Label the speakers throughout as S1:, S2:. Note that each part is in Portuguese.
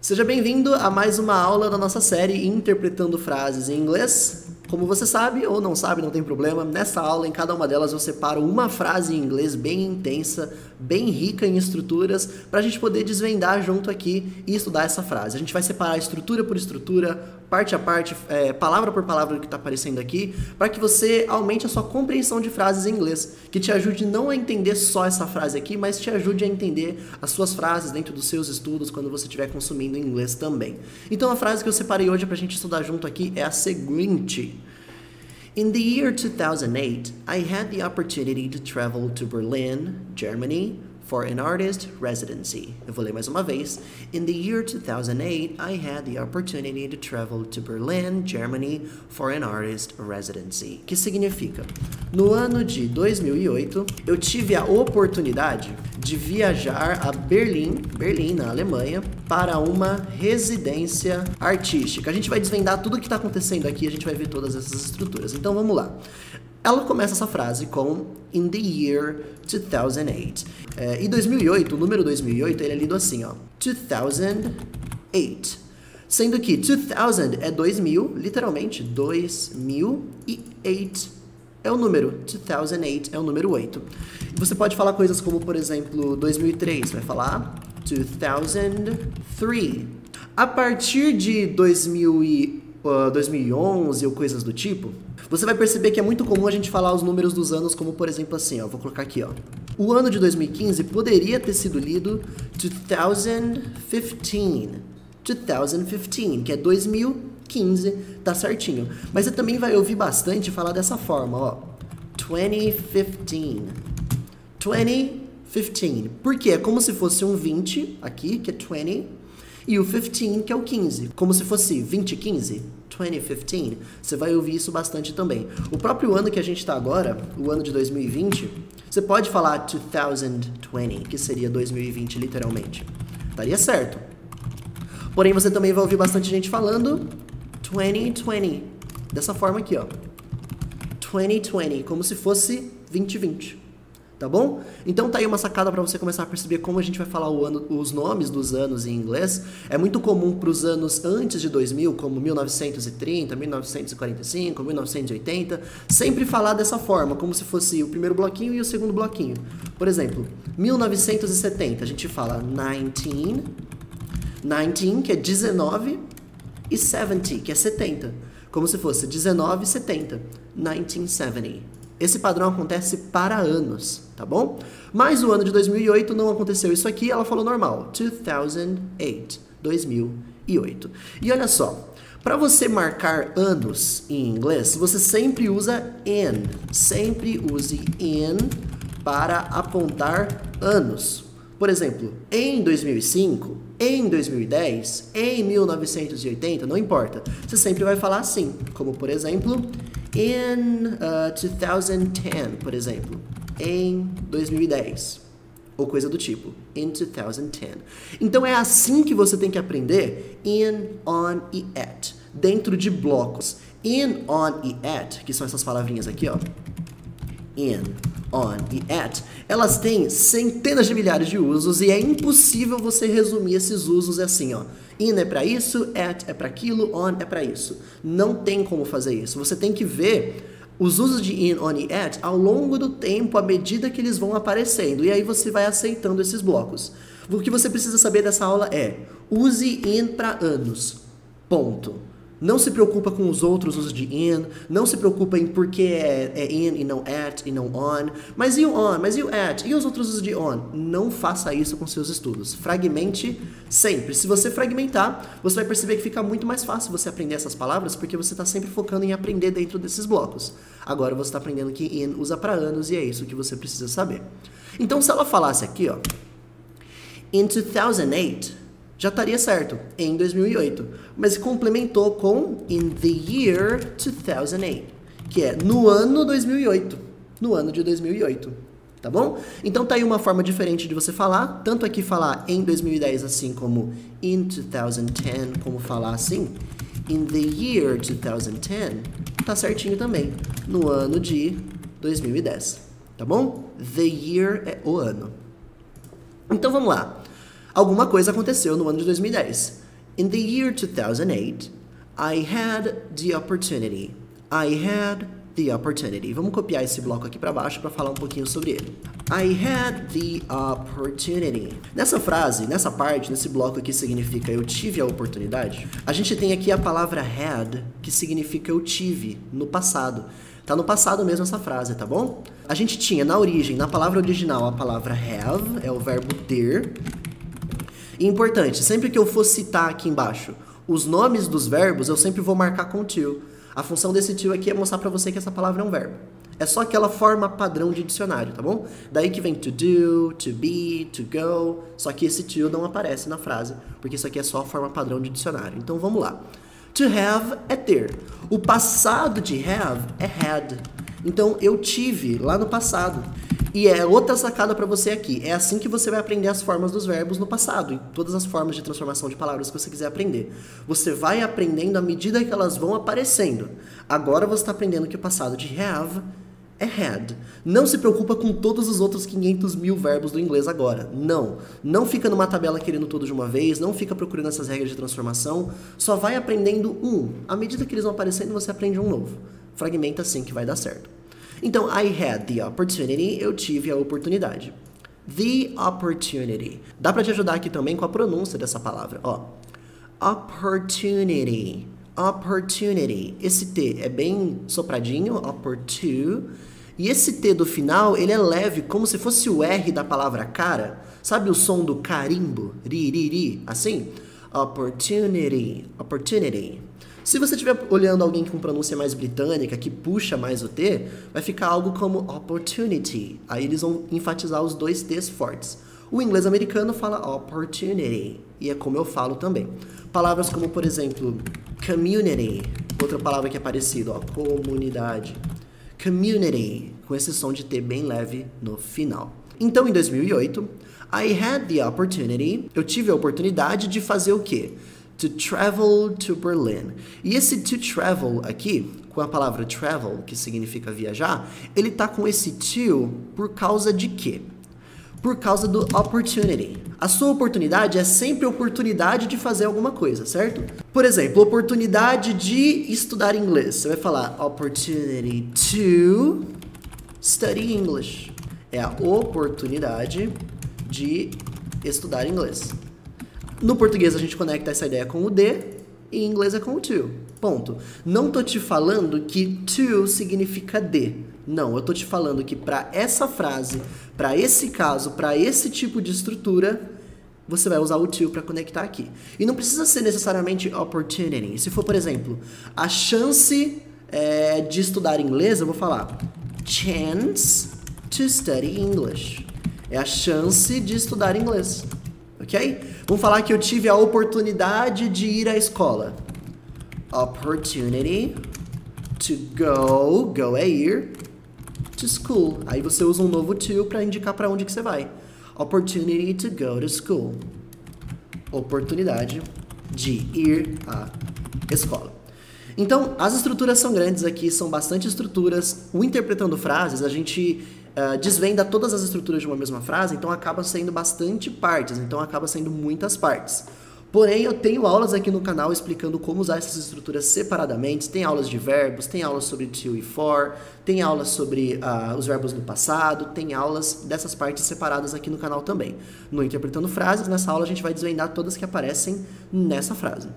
S1: Seja bem-vindo a mais uma aula da nossa série Interpretando Frases em Inglês. Como você sabe ou não sabe, não tem problema, nessa aula, em cada uma delas, eu separo uma frase em inglês bem intensa, bem rica em estruturas, para a gente poder desvendar junto aqui e estudar essa frase. A gente vai separar estrutura por estrutura, parte a parte, palavra por palavra do que está aparecendo aqui, para que você aumente a sua compreensão de frases em inglês, que te ajude não a entender só essa frase aqui, mas te ajude a entender as suas frases dentro dos seus estudos quando você estiver consumindo inglês também. Então a frase que eu separei hoje para a gente estudar junto aqui é a seguinte: In the year 2008, I had the opportunity to travel to Berlin, Germany, for an artist residency. Eu vou ler mais uma vez. In the year 2008, I had the opportunity to travel to Berlin, Germany, for an artist residency. Que significa? No ano de 2008, eu tive a oportunidade de viajar a Berlim, na Alemanha, para uma residência artística. A gente vai desvendar tudo o que está acontecendo aqui, a gente vai ver todas essas estruturas. Então vamos lá. Ela começa essa frase com In the year 2008. E 2008, o número 2008, ele é lido assim, ó. 2008. Sendo que 2000 é 2000, literalmente 2008 é o número. 2008 é o número 8. Você pode falar coisas como, por exemplo, 2003. Vai falar 2003. A partir de 2011 ou coisas do tipo, você vai perceber que é muito comum a gente falar os números dos anos como, por exemplo, assim, ó, vou colocar aqui, ó. O ano de 2015 poderia ter sido lido 2015. 2015, que é 2015, tá certinho. Mas você também vai ouvir bastante falar dessa forma, ó. 2015. 2015. Por quê? É como se fosse um 20 aqui, que é 20, e o 15, que é o 15. Como se fosse 2015. 2015, você vai ouvir isso bastante também. O próprio ano que a gente está agora, o ano de 2020, você pode falar 2020, que seria 2020 literalmente. Estaria certo. Porém, você também vai ouvir bastante gente falando 2020, dessa forma aqui, ó. 2020, como se fosse 2020. Tá bom? Então tá aí uma sacada para você começar a perceber como a gente vai falar os nomes dos anos em inglês. É muito comum para os anos antes de 2000, como 1930, 1945, 1980, sempre falar dessa forma, como se fosse o primeiro bloquinho e o segundo bloquinho. Por exemplo, 1970, a gente fala 19, que é 19, e 70, que é 70. Como se fosse 1970, 1970. Esse padrão acontece para anos, tá bom? Mas o ano de 2008 não aconteceu isso aqui, ela falou normal. 2008, 2008. E olha só, para você marcar anos em inglês, você sempre usa in. Sempre use in para apontar anos. Por exemplo, em 2005, em 2010, em 1980, não importa. Você sempre vai falar assim, como por exemplo, in 2010, por exemplo, em 2010, ou coisa do tipo, in 2010. Então é assim que você tem que aprender in, on e at, dentro de blocos. In, on e at, que são essas palavrinhas aqui, ó. In, on e at, elas têm centenas de milhares de usos e é impossível você resumir esses usos assim, ó. In é para isso, at é para aquilo, on é para isso. Não tem como fazer isso. Você tem que ver os usos de in, on e at ao longo do tempo, à medida que eles vão aparecendo. E aí você vai aceitando esses blocos. O que você precisa saber dessa aula é: use in para anos. Ponto. Não se preocupa com os outros usos de in, não se preocupa em por que é in e não at e não on, mas e o on, mas e o at, e os outros usos de on? Não faça isso com seus estudos. Fragmente sempre. Se você fragmentar, você vai perceber que fica muito mais fácil você aprender essas palavras, porque você está sempre focando em aprender dentro desses blocos. Agora você está aprendendo que in usa para anos e é isso que você precisa saber. Então, se ela falasse aqui, ó, in 2008, já estaria certo, em 2008. Mas complementou com in the year 2008, que é no ano 2008. No ano de 2008. Tá bom? Então tá aí uma forma diferente de você falar. Tanto aqui falar em 2010 assim como in 2010, como falar assim. In the year 2010, tá certinho também. No ano de 2010. Tá bom? The year é o ano. Então vamos lá. Alguma coisa aconteceu no ano de 2010. In the year 2008, I had the opportunity. I had the opportunity. Vamos copiar esse bloco aqui para baixo para falar um pouquinho sobre ele. I had the opportunity. Nessa frase, nessa parte, nesse bloco aqui significa eu tive a oportunidade, a gente tem aqui a palavra had, que significa eu tive, no passado. Tá no passado mesmo essa frase, tá bom? A gente tinha na origem, na palavra original, a palavra have, é o verbo ter. E importante, sempre que eu for citar aqui embaixo os nomes dos verbos, eu sempre vou marcar com to. A função desse to aqui é mostrar pra você que essa palavra é um verbo. É só aquela forma padrão de dicionário, tá bom? Daí que vem to do, to be, to go, só que esse to não aparece na frase, porque isso aqui é só a forma padrão de dicionário. Então vamos lá. To have é ter. O passado de have é had. Então eu tive lá no passado. E é outra sacada para você aqui. É assim que você vai aprender as formas dos verbos no passado, e todas as formas de transformação de palavras que você quiser aprender. Você vai aprendendo à medida que elas vão aparecendo. Agora você está aprendendo que o passado de have é had. Não se preocupa com todos os outros 500 mil verbos do inglês agora. Não. Não fica numa tabela querendo tudo de uma vez, não fica procurando essas regras de transformação. Só vai aprendendo um. À medida que eles vão aparecendo, você aprende um novo. Fragmenta assim que vai dar certo. Então, I had the opportunity, eu tive a oportunidade. The opportunity. Dá pra te ajudar aqui também com a pronúncia dessa palavra, ó. Opportunity. Opportunity. Esse T é bem sopradinho, opportu. E esse T do final, ele é leve, como se fosse o R da palavra cara. Sabe o som do carimbo? Ri, ri, ri. Assim? Opportunity. Opportunity. Se você estiver olhando alguém com pronúncia mais britânica, que puxa mais o T, vai ficar algo como opportunity. Aí eles vão enfatizar os dois T's fortes. O inglês americano fala opportunity, e é como eu falo também. Palavras como, por exemplo, community, outra palavra que é parecida, ó, comunidade. Community, com esse som de T bem leve no final. Então, em 2008, I had the opportunity, eu tive a oportunidade de fazer o quê? To travel to Berlin. E esse to travel aqui, com a palavra travel, que significa viajar, ele tá com esse to por causa de quê? Por causa do opportunity. A sua oportunidade é sempre oportunidade de fazer alguma coisa, certo? Por exemplo, oportunidade de estudar inglês. Você vai falar opportunity to study English. É a oportunidade de estudar inglês. No português a gente conecta essa ideia com o de, e em inglês é com o to. Ponto. Não tô te falando que to significa de. Não, eu tô te falando que para essa frase, para esse caso, para esse tipo de estrutura, você vai usar o to para conectar aqui. E não precisa ser necessariamente opportunity. Se for, por exemplo, a chance de estudar inglês, eu vou falar chance to study English. É a chance de estudar inglês. Ok? Vamos falar que eu tive a oportunidade de ir à escola. Opportunity to go é ir, to school. Aí você usa um novo to para indicar para onde que você vai. Opportunity to go to school. Oportunidade de ir à escola. Então, as estruturas são grandes aqui, são bastante estruturas. O Interpretando Frases, a gente desvenda todas as estruturas de uma mesma frase, então acaba sendo bastante partes, então acaba sendo muitas partes. Porém, eu tenho aulas aqui no canal explicando como usar essas estruturas separadamente. Tem aulas de verbos, tem aulas sobre to e for, tem aulas sobre os verbos no passado, tem aulas dessas partes separadas aqui no canal também. No Interpretando Frases, nessa aula a gente vai desvendar todas que aparecem nessa frase.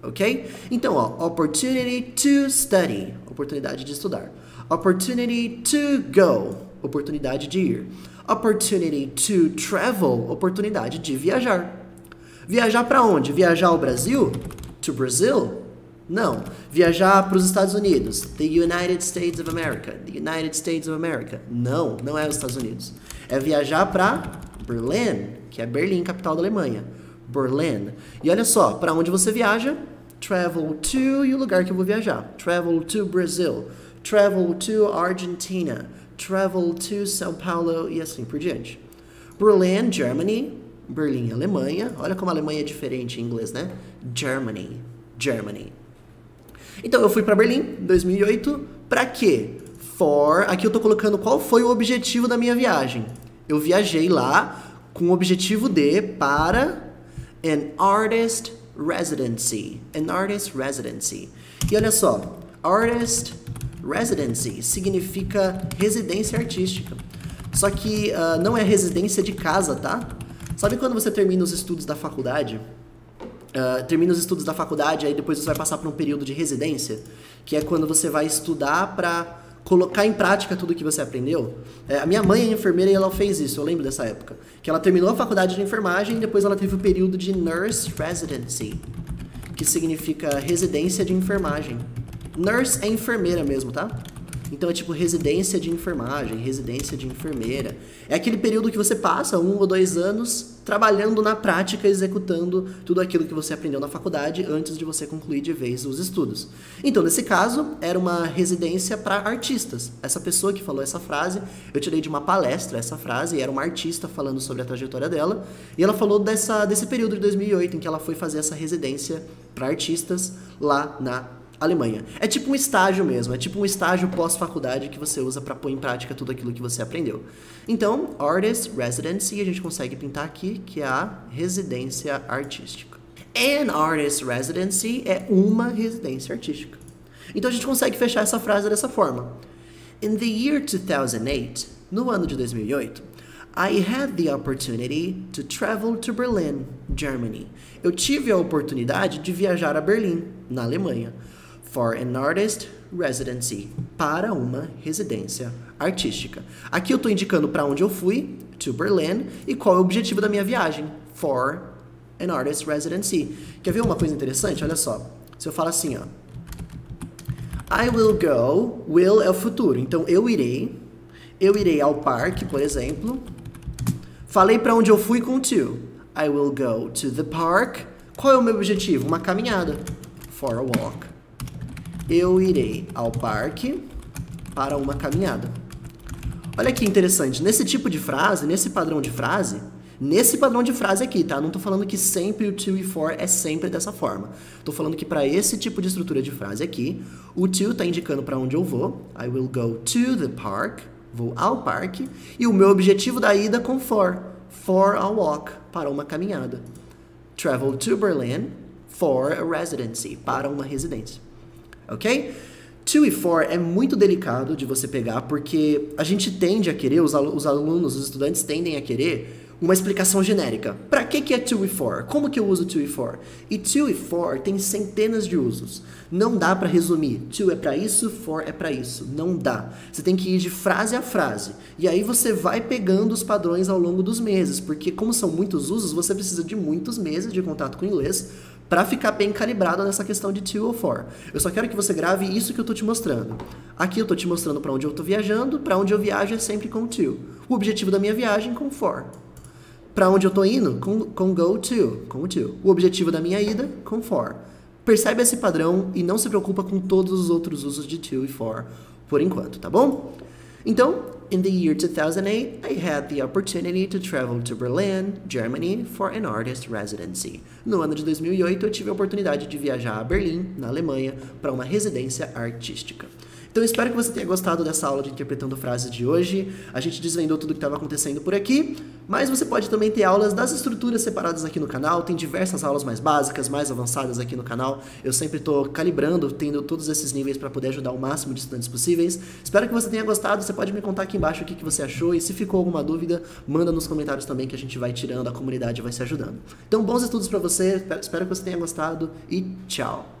S1: Ok? Então, ó, opportunity to study, oportunidade de estudar. Opportunity to go, oportunidade de ir. Opportunity to travel, oportunidade de viajar. Viajar para onde? Viajar ao Brasil? To Brazil? Não. Viajar para os Estados Unidos? The United States of America. The United States of America. Não, não é os Estados Unidos. É viajar para Berlin, que é Berlim, capital da Alemanha. Berlin. E olha só, para onde você viaja? Travel to, e o lugar que eu vou viajar. Travel to Brazil. Travel to Argentina. Travel to São Paulo e assim por diante. Berlin, Germany. Berlim, Alemanha. Olha como a Alemanha é diferente em inglês, né? Germany. Germany. Então, eu fui para Berlim em 2008. Para quê? For. Aqui eu tô colocando qual foi o objetivo da minha viagem. Eu viajei lá com o objetivo de para an artist residency. An artist residency. E olha só, artist residency significa residência artística. Só que não é residência de casa, tá? Sabe quando você termina os estudos da faculdade? Aí depois você vai passar por um período de residência, que é quando você vai estudar para colocar em prática tudo que você aprendeu. A minha mãe é enfermeira e ela fez isso, eu lembro dessa época. Que ela terminou a faculdade de enfermagem e depois ela teve o período de nurse residency, que significa residência de enfermagem. Nurse é enfermeira mesmo, tá? Então é tipo residência de enfermagem, residência de enfermeira. É aquele período que você passa 1 ou 2 anos trabalhando na prática, executando tudo aquilo que você aprendeu na faculdade antes de você concluir de vez os estudos. Então, nesse caso, era uma residência para artistas. Essa pessoa que falou essa frase, eu tirei de uma palestra essa frase, e era uma artista falando sobre a trajetória dela, e ela falou desse período de 2008 em que ela foi fazer essa residência para artistas lá na Alemanha. É tipo um estágio mesmo, é tipo um estágio pós-faculdade que você usa para pôr em prática tudo aquilo que você aprendeu. Então, artist residency, a gente consegue pintar aqui, que é a residência artística. An artist residency é uma residência artística. Então a gente consegue fechar essa frase dessa forma. In the year 2008, no ano de 2008, I had the opportunity to travel to Berlin, Germany. Eu tive a oportunidade de viajar a Berlim, na Alemanha, for an artist residency, para uma residência artística. Aqui eu estou indicando para onde eu fui, to Berlin, e qual é o objetivo da minha viagem, for an artist residency. Quer ver uma coisa interessante? Olha só, se eu falo assim, ó, I will go, will é o futuro, então eu irei ao parque, por exemplo. Falei para onde eu fui com to. I will go to the park. Qual é o meu objetivo? Uma caminhada. For a walk. Eu irei ao parque para uma caminhada. Olha que interessante. Nesse tipo de frase, nesse padrão de frase aqui, tá? Não tô falando que sempre o to e for é sempre dessa forma. Tô falando que para esse tipo de estrutura de frase aqui, o to tá indicando para onde eu vou. I will go to the park. Vou ao parque. E o meu objetivo da ida com for a walk, para uma caminhada. Travel to Berlin for a residency, para uma residência. Ok? To e for é muito delicado de você pegar, porque a gente tende a querer, os alunos, os estudantes tendem a querer uma explicação genérica. Para que é to e for? Como que eu uso to e for? E to e for tem centenas de usos. Não dá para resumir. To é para isso, for é para isso. Não dá. Você tem que ir de frase a frase. E aí você vai pegando os padrões ao longo dos meses, porque como são muitos usos, você precisa de muitos meses de contato com o inglês para ficar bem calibrado nessa questão de to ou for. Eu só quero que você grave isso que eu tô te mostrando. Aqui eu tô te mostrando para onde eu tô viajando, para onde eu viajo é sempre com to. O objetivo da minha viagem com for. Para onde eu tô indo? Com go to, com o to. O objetivo da minha ida? Com for. Percebe esse padrão e não se preocupa com todos os outros usos de to e for por enquanto, tá bom? Então, in the year 2008, I had the opportunity to travel to Berlin, Germany, for an artist residency. No ano de 2008, eu tive a oportunidade de viajar a Berlim, na Alemanha, para uma residência artística. Então, eu espero que você tenha gostado dessa aula de interpretando frases de hoje. A gente desvendou tudo o que estava acontecendo por aqui, mas você pode também ter aulas das estruturas separadas aqui no canal. Tem diversas aulas mais básicas, mais avançadas aqui no canal. Eu sempre estou calibrando, tendo todos esses níveis para poder ajudar o máximo de estudantes possíveis. Espero que você tenha gostado. Você pode me contar aqui embaixo o que você achou e se ficou alguma dúvida, manda nos comentários também que a gente vai tirando, a comunidade vai se ajudando. Então, bons estudos para você. Espero que você tenha gostado e tchau!